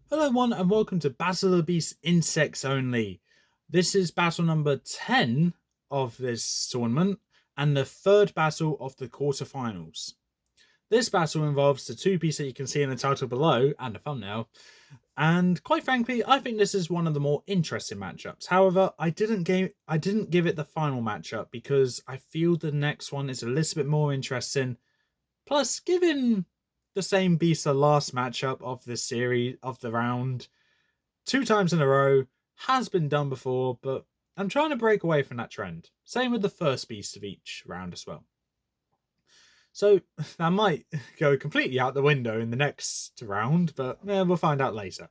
Hello everyone and welcome to Battle of the Beasts Insects Only. This is battle number 10 of this tournament and the third battle of the quarterfinals. This battle involves the two beasts that you can see in the title below and the thumbnail, and quite frankly, I think this is one of the more interesting matchups. However, I didn't give it the final matchup because I feel the next one is a little bit more interesting. Plus, given the same beast the last matchup of this series of the round, two times in a row, has been done before, but I'm trying to break away from that trend. Same with the first beast of each round as well. So that might go completely out the window in the next round, but we'll find out later.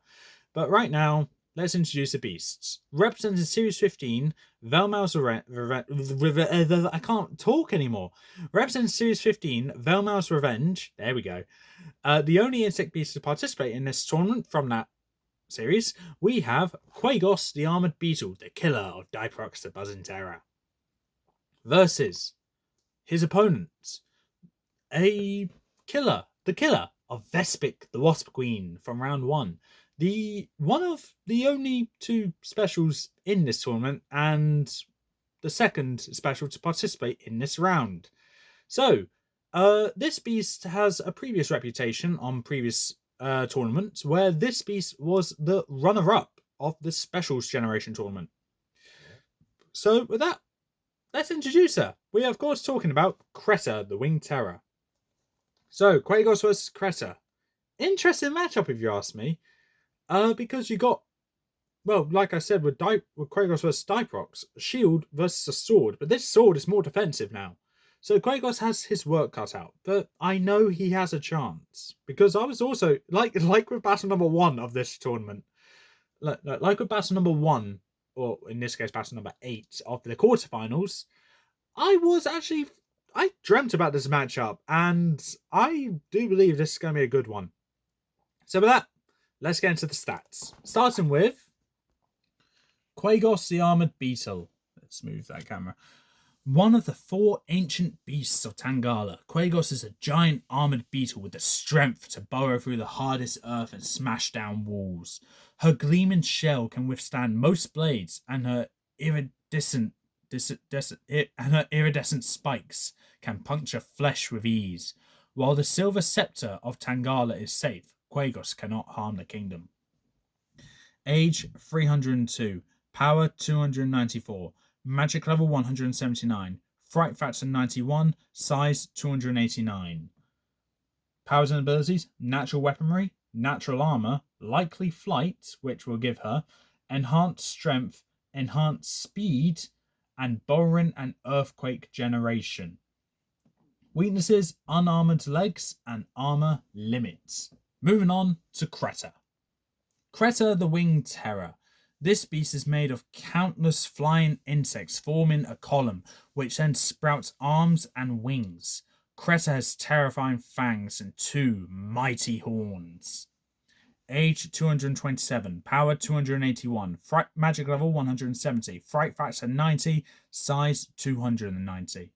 But right now, let's introduce the beasts. Representing Series 15, Velmal's I can't talk anymore. Representing Series 15, Velmal's Revenge. There we go. The only insect beast to participate in this tournament from that series, we have Quagos, the Armored Beetle, the killer of Diprox, the Buzzing Terror, versus his opponent, the killer of Vespic, the Wasp Queen from round one. One of the only two specials in this tournament and the second special to participate in this round. So, this beast has a previous reputation on previous tournaments where this beast was the runner-up of the Specials Generation tournament. So, with that, let's introduce her. We are, of course, talking about Creta, the Winged Terror. So, Quagos versus Creta. Interesting matchup, if you ask me. Because you got, well, like I said, with Quagos versus Diprox, shield versus a sword, but this sword is more defensive now. So Quagos has his work cut out, but I know he has a chance because I was also like with battle number one of this tournament, like with battle number one, or in this case battle number 8 of the quarterfinals. I dreamt about this matchup, and I do believe this is going to be a good one. So with that, let's get into the stats. Starting with Quagos, the Armored Beetle. Let's move that camera. One of the 4 ancient beasts of Tangala, Quagos is a giant armored beetle with the strength to burrow through the hardest earth and smash down walls. Her gleaming shell can withstand most blades, and her iridescent spikes can puncture flesh with ease. While the silver scepter of Tangala is safe, Quagos cannot harm the kingdom. Age 302, power 294. Magic level 179, fright factor 91, size 289. Powers and abilities: natural weaponry, natural armor, likely flight, which will give her enhanced strength, enhanced speed, and burrowing and earthquake generation. Weaknesses: unarmored legs and armor limits. Moving on to Creta. Creta, the Winged Terror. This beast is made of countless flying insects forming a column, which then sprouts arms and wings. Creta has terrifying fangs and 2 mighty horns. Age 227, power 281, fright magic level 170, fright factor 90, size 290.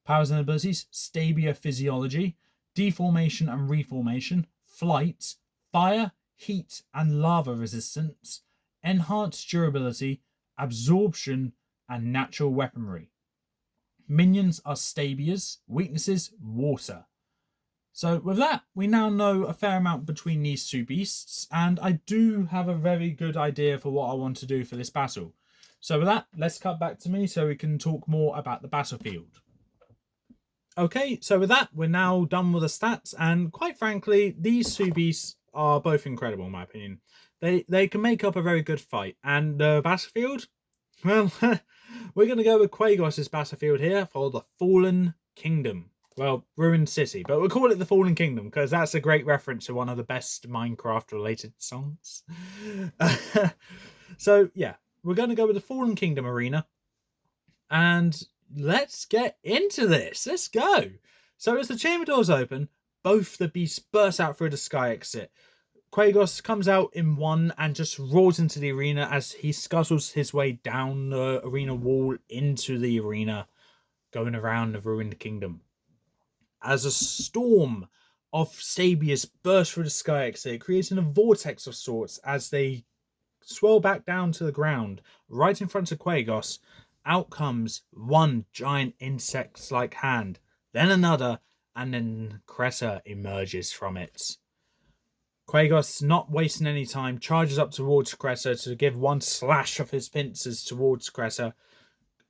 Powers and abilities: Stabia Physiology, Deformation and Reformation, Flight, Fire, Heat and Lava Resistance, enhanced durability, absorption, and natural weaponry. Minions are Stabias. Weaknesses: water. So with that, we now know a fair amount between these two beasts, and I do have a very good idea for what I want to do for this battle. So with that, let's cut back to me so we can talk more about the battlefield. Okay, so with that, we're now done with the stats, and quite frankly, these two beasts are both incredible in my opinion. They can make up a very good fight. And the battlefield? Well, we're going to go with Quagos' battlefield here for the Fallen Kingdom. Well, Ruined City, but we'll call it the Fallen Kingdom because that's a great reference to one of the best Minecraft-related songs. So, yeah, we're going to go with the Fallen Kingdom arena. And let's get into this. Let's go. So as the chamber doors open, both the beasts burst out through the sky exit. Quagos comes out in one and just roars into the arena as he scuttles his way down the arena wall into the arena, going around the ruined kingdom. As a storm of Stabius burst through the sky exit, creating a vortex of sorts as they swirl back down to the ground, right in front of Quagos. Out comes one giant insect-like hand, then another, and then Creta emerges from it. Quagos, not wasting any time, charges up towards Creta to give one slash of his pincers towards Creta.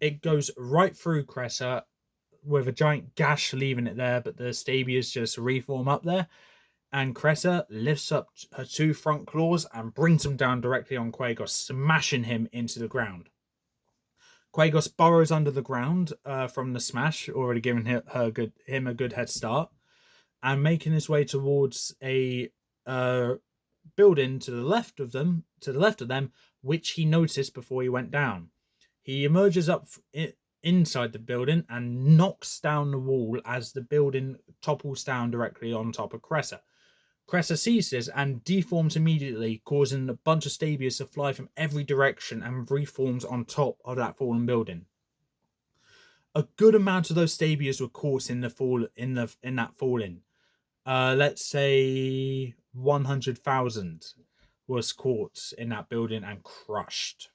It goes right through Creta with a giant gash leaving it there, but the Stabias just reform up there. And Creta lifts up her two front claws and brings them down directly on Quagos, smashing him into the ground. Quagos burrows under the ground from the smash, already giving him a good head start, and making his way towards a building to the left of them, which he noticed before he went down. He emerges up inside the building and knocks down the wall as the building topples down directly on top of Creta. Creta sees this and deforms immediately, causing a bunch of Stabias to fly from every direction and reforms on top of that fallen building. A good amount of those Stabias were caught in that falling. Let's say 100,000 was caught in that building and crushed.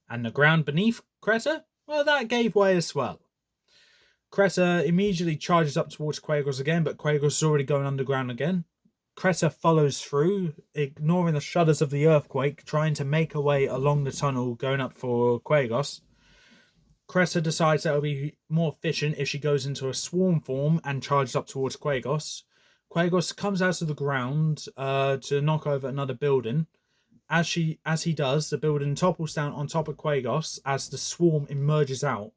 And the ground beneath Creta, well, that gave way as well. Creta immediately charges up towards Quagos again, but Quagos is already going underground again. Creta follows through, ignoring the shudders of the earthquake, trying to make her way along the tunnel going up for Quagos. Creta decides that it will be more efficient if she goes into a swarm form and charges up towards Quagos. Quagos comes out of the ground to knock over another building. As he does, the building topples down on top of Quagos as the swarm emerges out,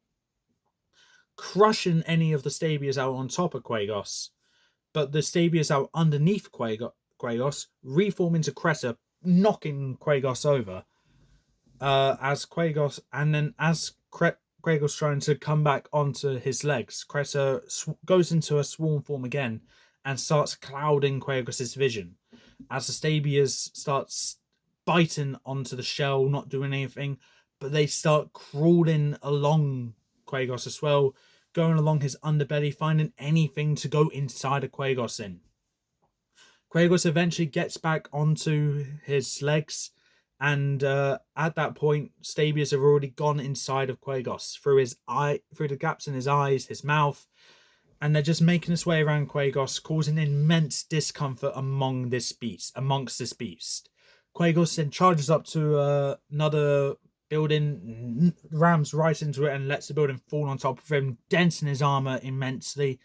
crushing any of the Stabias out on top of Quagos. But the Stabias out underneath Quagos reform into Creta, knocking Quagos over. As Quagos trying to come back onto his legs, Creta goes into a swarm form again and starts clouding Quagos' vision. As the Stabias starts biting onto the shell, not doing anything, but they start crawling along Quagos as well, going along his underbelly, finding anything to go inside of Quagos in. Quagos eventually gets back onto his legs, and at that point, Stabias have already gone inside of Quagos through the gaps in his eyes, his mouth, and they're just making his way around Quagos, causing immense discomfort amongst this beast. Quagos then charges up to another building, rams right into it, and lets the building fall on top of him, denting his armor immensely.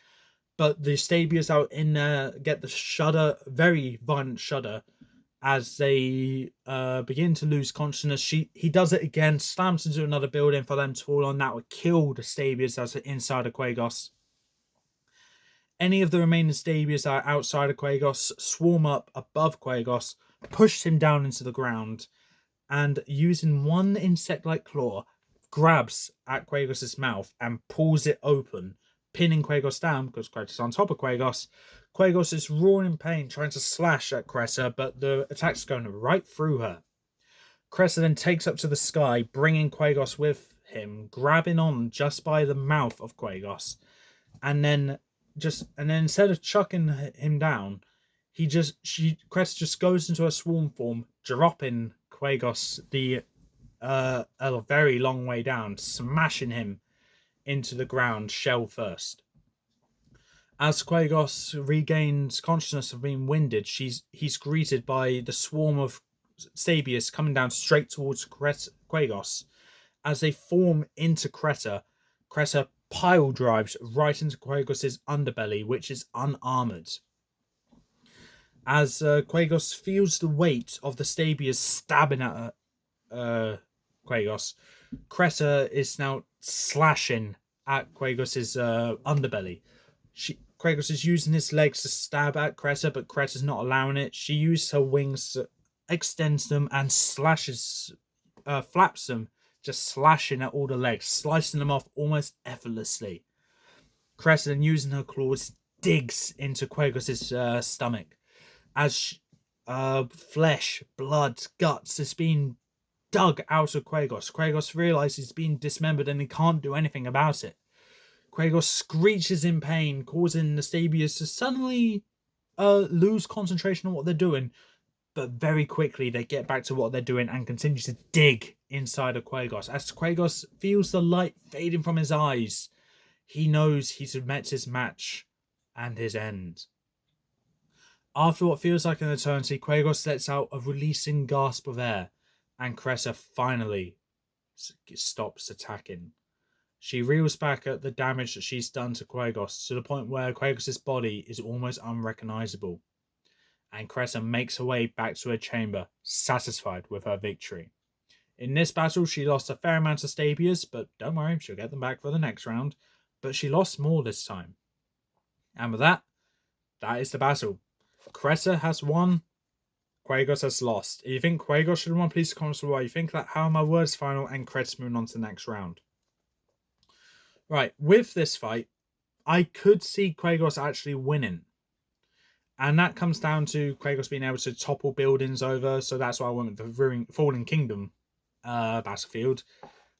But the Stabias out in there get the shudder, very violent shudder, as they begin to lose consciousness. He does it again, slams into another building for them to fall on. That would kill the Stabias that's inside of Quagos. Any of the remaining Stabias that are outside of Quagos swarm up above Quagos, push him down into the ground, and using one insect-like claw, grabs at Quagos' mouth and pulls it open, pinning Quagos down because Creta's on top of Quagos. Quagos is roaring in pain, trying to slash at Creta, but the attack's going right through her. Creta then takes up to the sky, bringing Quagos with him, grabbing on just by the mouth of Quagos, and then instead of chucking him down, Creta just goes into a swarm form, dropping Quagos a very long way down, smashing him into the ground shell first. As Quagos regains consciousness of being winded, he's greeted by the swarm of Stabias coming down straight towards Quagos. As they form into Creta pile drives right into Quagos' underbelly, which is unarmored. As Quagos feels the weight of the Stabias stabbing at Quagos, Creta is now slashing at Quagos' underbelly. Quagos is using his legs to stab at Creta, but Creta's not allowing it. She uses her wings, extends them, and flaps them, just slashing at all the legs, slicing them off almost effortlessly. Creta, then using her claws, digs into Quagos' stomach as flesh, blood, guts is being dug out of Quagos. Quagos realizes he's being dismembered and he can't do anything about it. Quagos screeches in pain, causing the Stabias to suddenly lose concentration on what they're doing, but very quickly they get back to what they're doing and continue to dig inside of Quagos. As Quagos feels the light fading from his eyes, he knows he's met his match and his end. After what feels like an eternity, Quagos lets out a releasing gasp of air, and Creta finally stops attacking. She reels back at the damage that she's done to Quagos to the point where Quagos' body is almost unrecognizable, and Creta makes her way back to her chamber, satisfied with her victory. In this battle, she lost a fair amount of Stabias, but don't worry, she'll get them back for the next round. But she lost more this time. And with that, that is the battle. Creta has won, Quagos has lost. If you think Quagos should have won, please comment below. You think that How My Words final and Creta's moving on to the next round. Right, with this fight, I could see Quagos actually winning. And that comes down to Quagos being able to topple buildings over, so that's why I went with the Fallen Kingdom battlefield.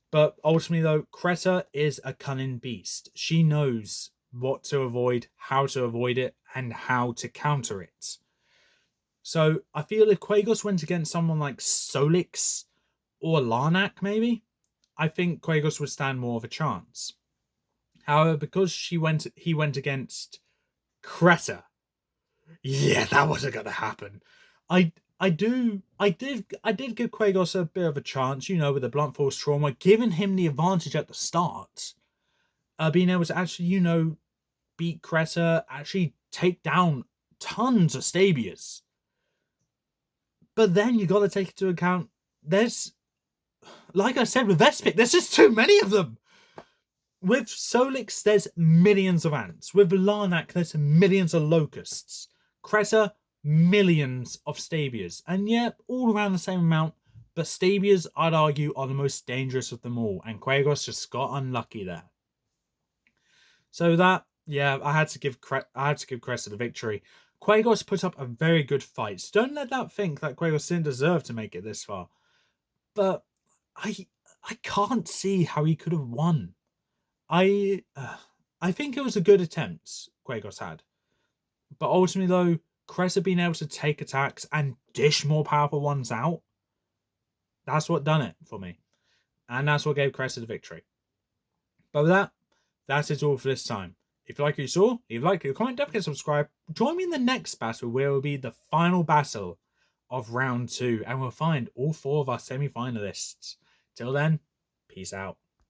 But ultimately, though, Creta is a cunning beast. She knows what to avoid, how to avoid it, and how to counter it. So I feel if Quagos went against someone like Solix or Larnak, maybe, I think Quagos would stand more of a chance. However, because he went against Creta, yeah, that wasn't going to happen. I did give Quagos a bit of a chance, with the blunt force trauma, giving him the advantage at the start. Being able to actually, beat Creta, actually take down tons of Stabias. But then you got to take into account, there's, like I said with Vespic, there's just too many of them. With Solix, there's millions of ants. With Larnak, there's millions of locusts. Creta, millions of Stabias. And yeah, all around the same amount. But Stabias, I'd argue, are the most dangerous of them all. And Quagos just got unlucky there. So that, yeah, I had to give Creta the victory. Quagos put up a very good fight. So don't let that think that Quagos didn't deserve to make it this far. But I can't see how he could have won. I think it was a good attempt Quagos had. But ultimately, though, Creta being able to take attacks and dish more powerful ones out, that's what done it for me. And that's what gave Creta the victory. But with that, that is all for this time. If you like what you saw, leave a like, leave a comment, don't forget to subscribe. Join me in the next battle, where it will be the final battle of round 2. And we'll find all 4 of our semi-finalists. Till then, peace out.